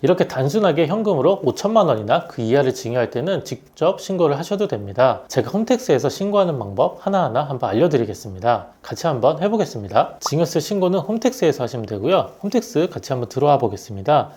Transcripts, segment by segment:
이렇게 단순하게 현금으로 5천만 원이나 그 이하를 증여할 때는 직접 신고를 하셔도 됩니다. 제가 홈택스에서 신고하는 방법 하나하나 한번 알려드리겠습니다. 같이 한번 해보겠습니다. 증여세 신고는 홈택스에서 하시면 되고요. 홈택스 같이 한번 들어와 보겠습니다.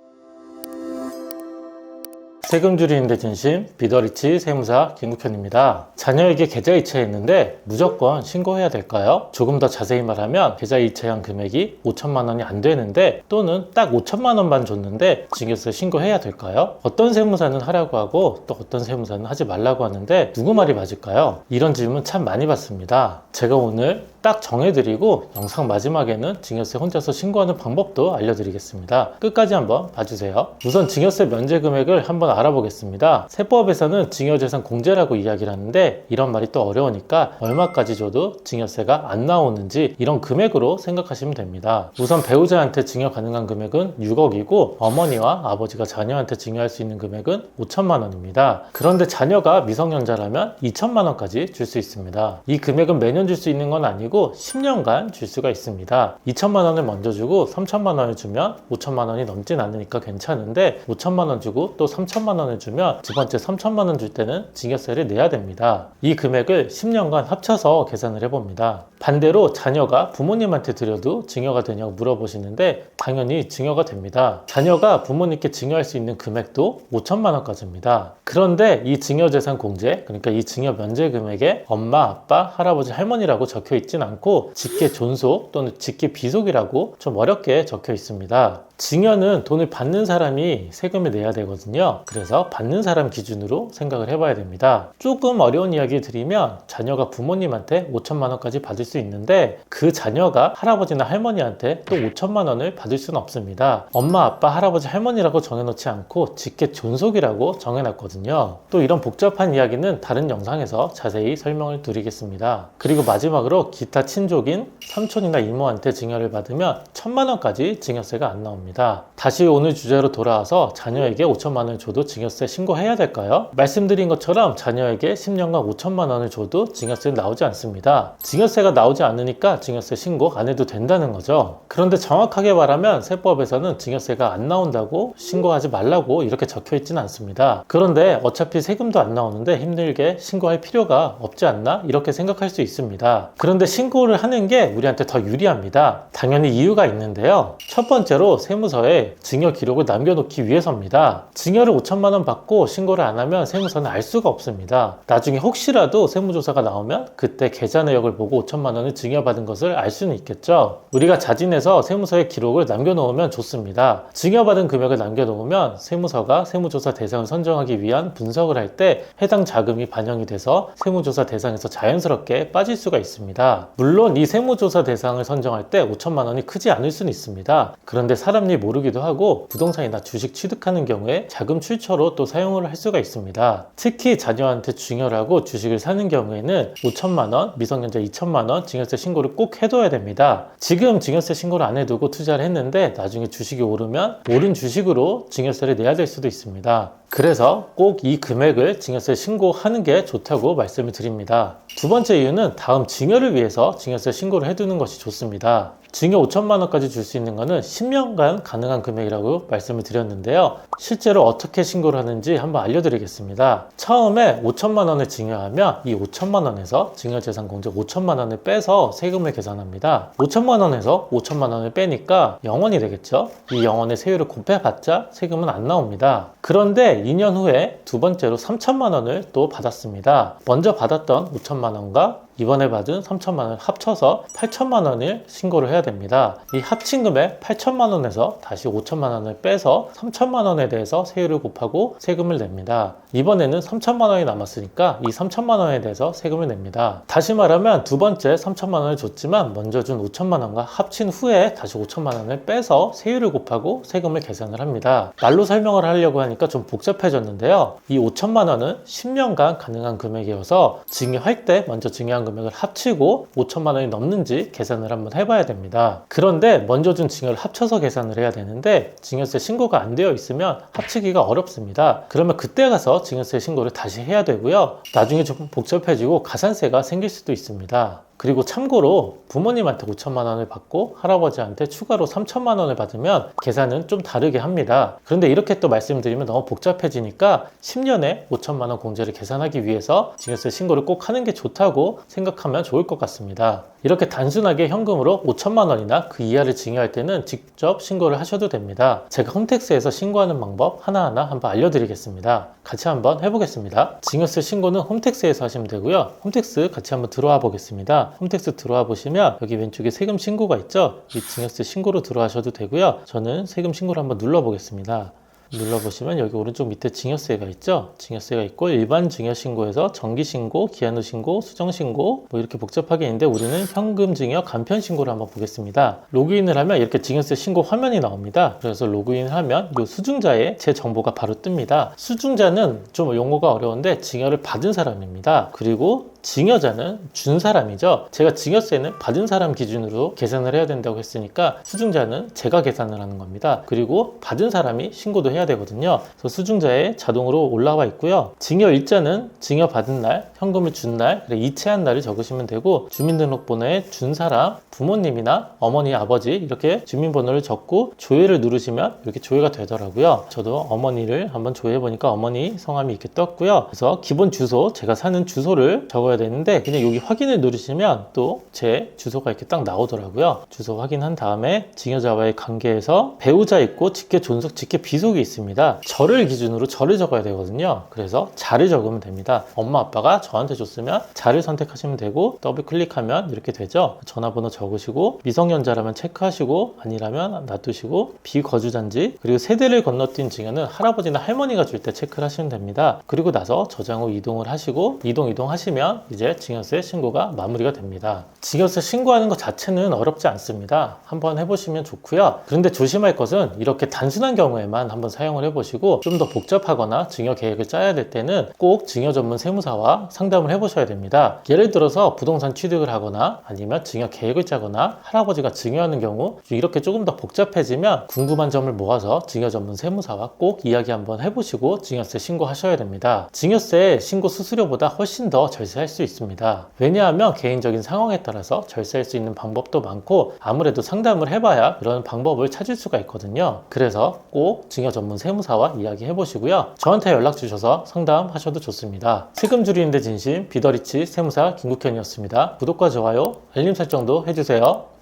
세금 줄이는데 진심 비더리치 세무사 김국현입니다. 자녀에게 계좌 이체했는데 무조건 신고해야 될까요? 조금 더 자세히 말하면 계좌 이체한 금액이 5천만 원이 안 되는데 또는 딱 5천만 원만 줬는데 증여세 신고해야 될까요? 어떤 세무사는 하라고 하고 또 어떤 세무사는 하지 말라고 하는데 누구 말이 맞을까요? 이런 질문 참 많이 받습니다. 제가 오늘 딱 정해드리고 영상 마지막에는 증여세 혼자서 신고하는 방법도 알려드리겠습니다. 끝까지 한번 봐주세요. 우선 증여세 면제 금액을 한번 알아보겠습니다. 세법에서는 증여재산 공제라고 이야기를 하는데 이런 말이 또 어려우니까 얼마까지 줘도 증여세가 안 나오는지 이런 금액으로 생각하시면 됩니다. 우선 배우자한테 증여 가능한 금액은 6억이고 어머니와 아버지가 자녀한테 증여할 수 있는 금액은 5천만 원입니다. 그런데 자녀가 미성년자라면 2천만 원까지 줄 수 있습니다. 이 금액은 매년 줄 수 있는 건 아니고 10년간 줄 수가 있습니다. 2천만 원을 먼저 주고 3천만 원을 주면 5천만 원이 넘진 않으니까 괜찮은데 5천만 원 주고 또 3천만 원을 주면 두 번째 3천만 원 줄 때는 증여세를 내야 됩니다. 이 금액을 10년간 합쳐서 계산을 해봅니다. 반대로 자녀가 부모님한테 드려도 증여가 되냐고 물어보시는데 당연히 증여가 됩니다. 자녀가 부모님께 증여할 수 있는 금액도 5천만 원까지입니다. 그런데 이 증여재산 공제, 그러니까 이 증여 면제 금액에 엄마, 아빠, 할아버지, 할머니라고 적혀 있진 않고 직계 존속 또는 직계 비속이라고 좀 어렵게 적혀 있습니다. 증여는 돈을 받는 사람이 세금을 내야 되거든요. 그래서 받는 사람 기준으로 생각을 해봐야 됩니다. 조금 어려운 이야기 드리면 자녀가 부모님한테 5천만 원까지 받을 수 있는데 그 자녀가 할아버지나 할머니한테 또 5천만 원을 받을 수는 없습니다. 엄마, 아빠, 할아버지, 할머니라고 정해놓지 않고 직계 존속이라고 정해놨거든요. 또 이런 복잡한 이야기는 다른 영상에서 자세히 설명을 드리겠습니다. 그리고 마지막으로 기타 친족인 삼촌이나 이모한테 증여를 받으면 1천만 원까지 증여세가 안 나옵니다. 다시 오늘 주제로 돌아와서 자녀에게 5천만 원을 줘도 증여세 신고해야 될까요? 말씀드린 것처럼 자녀에게 10년간 5천만 원을 줘도 증여세 나오지 않습니다. 증여세가 나오지 않으니까 증여세 신고 안 해도 된다는 거죠. 그런데 정확하게 말하면 세법에서는 증여세가 안 나온다고 신고하지 말라고 이렇게 적혀 있지는 않습니다. 그런데 어차피 세금도 안 나오는데 힘들게 신고할 필요가 없지 않나? 이렇게 생각할 수 있습니다. 그런데 신고를 하는 게 우리한테 더 유리합니다. 당연히 이유가 있는데요. 첫 번째로 세무서에 증여 기록을 남겨놓기 위해서입니다. 증여를 5천만 원 받고 신고를 안 하면 세무서는 알 수가 없습니다. 나중에 혹시라도 세무조사가 나오면 그때 계좌 내역을 보고 5천만 원을 증여받은 것을 알 수는 있겠죠. 우리가 자진해서 세무서에 기록을 남겨놓으면 좋습니다. 증여받은 금액을 남겨놓으면 세무서가 세무조사 대상을 선정하기 위한 분석을 할 때 해당 자금이 반영이 돼서 세무조사 대상에서 자연스럽게 빠질 수가 있습니다. 물론 이 세무조사 대상을 선정할 때 5천만 원이 크지 않을 수는 있습니다. 그런데 사람이 모르기도 하고 부동산이나 주식 취득하는 경우에 자금 출처로 또 사용을 할 수가 있습니다. 특히 자녀한테 증여를 하고 주식을 사는 경우에는 5천만 원, 미성년자 2천만 원 증여세 신고를 꼭 해둬야 됩니다. 지금 증여세 신고를 안 해두고 투자를 했는데 나중에 주식이 오르면 오른 주식으로 증여세를 내야 될 수도 있습니다. 그래서 꼭 이 금액을 증여세 신고하는 게 좋다고 말씀을 드립니다. 두 번째 이유는 다음 증여를 위해서 증여세 신고를 해두는 것이 좋습니다. 증여 5천만 원까지 줄 수 있는 것은 10년간 가능한 금액이라고 말씀을 드렸는데요. 실제로 어떻게 신고를 하는지 한번 알려드리겠습니다. 처음에 5천만 원을 증여하면 이 5천만 원에서 증여재산 공제 5천만 원을 빼서 세금을 계산합니다. 5천만 원에서 5천만 원을 빼니까 0원이 되겠죠? 이 0원의 세율을 곱해봤자 세금은 안 나옵니다. 그런데 2년 후에 두 번째로 3천만 원을 또 받았습니다. 먼저 받았던 5천만 원과 이번에 받은 3천만 원을 합쳐서 8천만 원을 신고를 해야 됩니다. 이 합친 금액 8천만 원에서 다시 5천만 원을 빼서 3천만 원에 대해서 세율을 곱하고 세금을 냅니다. 이번에는 3천만 원이 남았으니까 이 3천만 원에 대해서 세금을 냅니다. 다시 말하면 두 번째 3천만 원을 줬지만 먼저 준 5천만 원과 합친 후에 다시 5천만 원을 빼서 세율을 곱하고 세금을 계산을 합니다. 말로 설명을 하려고 하니까 좀 복잡해졌는데요. 이 5천만 원은 10년간 가능한 금액이어서 증여할 때 먼저 증여한 금액을 합치고 5천만 원이 넘는지 계산을 한번 해봐야 됩니다. 그런데 먼저 준 증여를 합쳐서 계산을 해야 되는데 증여세 신고가 안 되어 있으면 합치기가 어렵습니다. 그러면 그때 가서 증여세 신고를 다시 해야 되고요. 나중에 조금 복잡해지고 가산세가 생길 수도 있습니다. 그리고 참고로 부모님한테 5천만 원을 받고 할아버지한테 추가로 3천만 원을 받으면 계산은 좀 다르게 합니다. 그런데 이렇게 또 말씀드리면 너무 복잡해지니까 10년에 5천만 원 공제를 계산하기 위해서 증여세 신고를 꼭 하는 게 좋다고 생각하면 좋을 것 같습니다. 이렇게 단순하게 현금으로 5천만 원이나 그 이하를 증여할 때는 직접 신고를 하셔도 됩니다. 제가 홈택스에서 신고하는 방법 하나하나 한번 알려드리겠습니다. 같이 한번 해보겠습니다. 증여세 신고는 홈택스에서 하시면 되고요. 홈택스 같이 한번 들어와 보겠습니다. 홈택스 들어와 보시면 여기 왼쪽에 세금 신고가 있죠? 이 증여세 신고로 들어가셔도 되고요. 저는 세금 신고를 한번 눌러 보겠습니다. 눌러보시면 여기 오른쪽 밑에 증여세가 있죠? 증여세가 있고 일반 증여신고에서 정기신고, 기한 후 신고, 수정신고 뭐 이렇게 복잡하게 있는데 우리는 현금 증여 간편 신고를 한번 보겠습니다. 로그인을 하면 이렇게 증여세 신고 화면이 나옵니다. 그래서 로그인을 하면 이 수증자에 제 정보가 바로 뜹니다. 수증자는 좀 용어가 어려운데 증여를 받은 사람입니다. 그리고 증여자는 준 사람이죠. 제가 증여세는 받은 사람 기준으로 계산을 해야 된다고 했으니까 수증자는 제가 계산을 하는 겁니다. 그리고 받은 사람이 신고도 해야 되거든요. 그래서 수증자에 자동으로 올라와 있고요. 증여일자는 증여받은 날, 현금을 준 날, 이체한 날을 적으시면 되고 주민등록번호에 준 사람, 부모님이나 어머니, 아버지 이렇게 주민번호를 적고 조회를 누르시면 이렇게 조회가 되더라고요. 저도 어머니를 한번 조회해보니까 어머니 성함이 이렇게 떴고요. 그래서 기본 주소, 제가 사는 주소를 적어야 되는데 그냥 여기 확인을 누르시면 또 제 주소가 이렇게 딱 나오더라고요. 주소 확인한 다음에 증여자와의 관계에서 배우자 있고 직계 존속, 직계 비속이 있습니다. 저를 기준으로 저를 적어야 되거든요. 그래서 자를 적으면 됩니다. 엄마 아빠가 저한테 줬으면 자를 선택하시면 되고 더블 클릭하면 이렇게 되죠. 전화번호 적으시고 미성년자라면 체크하시고 아니라면 놔두시고 비거주자인지 그리고 세대를 건너뛴 증여는 할아버지나 할머니가 줄 때 체크를 하시면 됩니다. 그리고 나서 저장 후 이동을 하시고 이동하시면 이제 증여세 신고가 마무리가 됩니다. 증여세 신고하는 것 자체는 어렵지 않습니다. 한번 해보시면 좋고요. 그런데 조심할 것은 이렇게 단순한 경우에만 한번 사용을 해보시고 좀 더 복잡하거나 증여 계획을 짜야 될 때는 꼭 증여 전문 세무사와 상담을 해보셔야 됩니다. 예를 들어서 부동산 취득을 하거나 아니면 증여 계획을 짜거나 할아버지가 증여하는 경우 이렇게 조금 더 복잡해지면 궁금한 점을 모아서 증여 전문 세무사와 꼭 이야기 한번 해보시고 증여세 신고하셔야 됩니다. 증여세 신고 수수료보다 훨씬 더 절세할 수 있습니다. 왜냐하면 개인적인 상황에 따라서 절세할 수 있는 방법도 많고 아무래도 상담을 해봐야 그런 방법을 찾을 수가 있거든요. 그래서 꼭 증여 전문 세무사와 이야기해 보시고요. 저한테 연락 주셔서 상담하셔도 좋습니다. 세금 줄이는데 진심 비더리치 세무사 김국현이었습니다. 구독과 좋아요, 알림 설정도 해주세요.